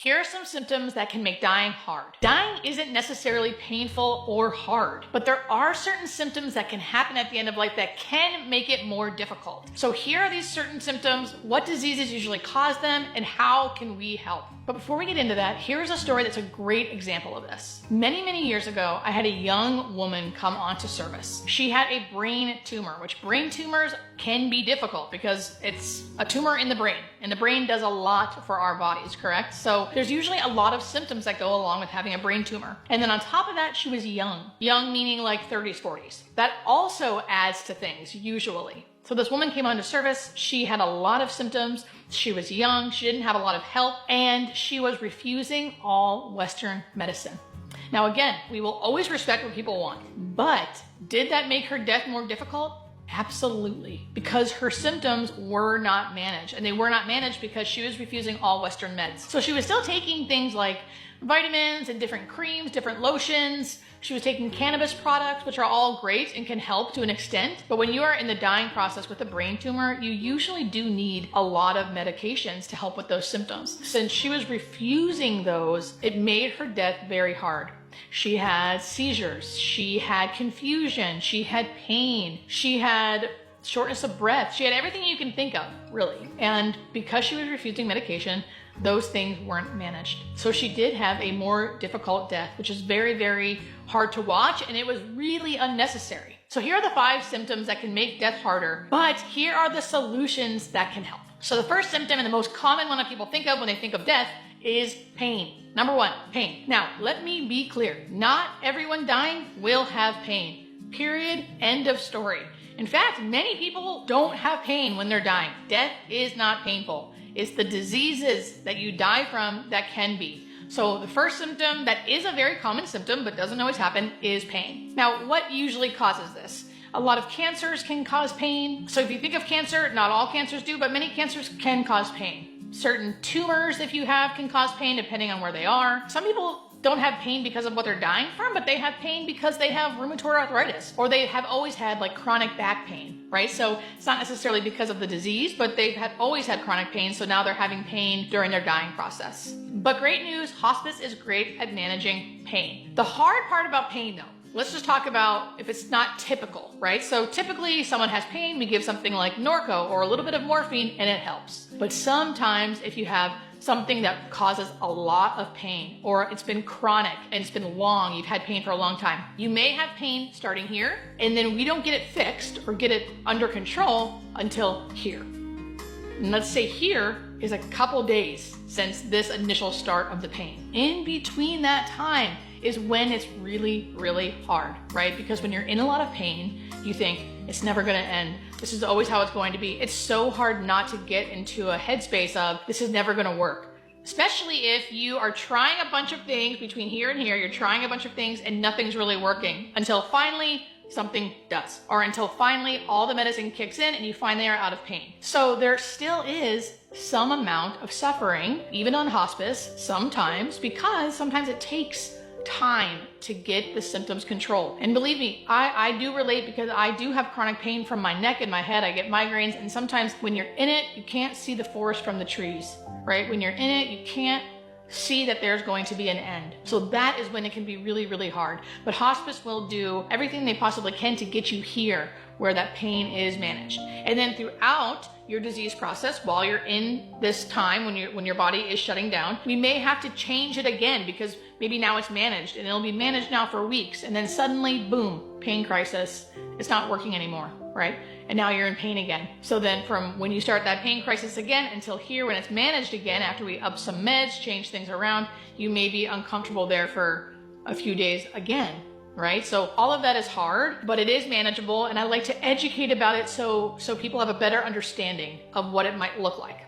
Here are some symptoms that can make dying hard. Dying isn't necessarily painful or hard, but there are certain symptoms that can happen at the end of life that can make it more difficult. So here are these certain symptoms, what diseases usually cause them, and how can we help? But before we get into that, here's a story that's a great example of this. Many, many years ago, I had a young woman come onto service. She had a brain tumor, which brain tumors can be difficult because it's a tumor in the brain, and the brain does a lot for our bodies, correct? So there's usually a lot of symptoms that go along with having a brain tumor. And then on top of that, she was young. Young meaning like 30s, 40s. That also adds to things, usually. So this woman came onto service. She had a lot of symptoms. She was young. She didn't have a lot of help. And she was refusing all Western medicine. Now again, we will always respect what people want. But did that make her death more difficult? Absolutely, because her symptoms were not managed, and they were not managed because she was refusing all Western meds. So she was still taking things like vitamins and different creams, different lotions. She was taking cannabis products, which are all great and can help to an extent. But when you are in the dying process with a brain tumor, you usually do need a lot of medications to help with those symptoms. Since she was refusing those, it made her death very hard. She had seizures, she had confusion, she had pain, she had shortness of breath, she had everything you can think of, really. And because she was refusing medication, those things weren't managed. So she did have a more difficult death, which is very, very hard to watch, and it was really unnecessary. So here are the 5 symptoms that can make death harder, but here are the solutions that can help. So the first symptom, and the most common one that people think of when they think of death, is pain. Number 1, pain. Now, let me be clear. Not everyone dying will have pain. Period. End of story. In fact, many people don't have pain when they're dying. Death is not painful. It's the diseases that you die from that can be. So the first symptom that is a very common symptom but doesn't always happen is pain. Now, what usually causes this? A lot of cancers can cause pain. So if you think of cancer, not all cancers do, but many cancers can cause pain. Certain tumors, if you have, can cause pain depending on where they are. Some people don't have pain because of what they're dying from, but they have pain because they have rheumatoid arthritis, or they have always had like chronic back pain, right? So it's not necessarily because of the disease, but they've always had chronic pain, so now they're having pain during their dying process. But great news, hospice is great at managing pain. The hard part about pain though, let's just talk about if it's not typical, right? So typically someone has pain, we give something like Norco or a little bit of morphine and it helps. But sometimes if you have something that causes a lot of pain, or it's been chronic and it's been long, you've had pain for a long time, you may have pain starting here, and then we don't get it fixed or get it under control until here. And let's say here is a couple days since this initial start of the pain. In between that time is when it's really, really hard, right? Because when you're in a lot of pain, you think it's never gonna end. This is always how it's going to be. It's so hard not to get into a headspace of this is never gonna work. Especially if you are trying a bunch of things between here and here, you're trying a bunch of things and nothing's really working until finally something does, or until finally all the medicine kicks in and you finally are out of pain. So there still is some amount of suffering, even on hospice, sometimes, because sometimes it takes time to get the symptoms controlled. And believe me, I do relate because I do have chronic pain from my neck and my head. I get migraines, and sometimes when you're in it, you can't see the forest from the trees, right? When you're in it, you can't see that there's going to be an end. So that is when it can be really, really hard. But hospice will do everything they possibly can to get you here where that pain is managed. And then throughout your disease process, while you're in this time when your body is shutting down, we may have to change it again because maybe now it's managed and it'll be managed now for weeks, and then suddenly, boom, pain crisis. It's not working anymore, right? And now you're in pain again. So then from when you start that pain crisis again until here when it's managed again, after we up some meds, change things around, you may be uncomfortable there for a few days again, right? So all of that is hard, but it is manageable, and I like to educate about it so people have a better understanding of what it might look like.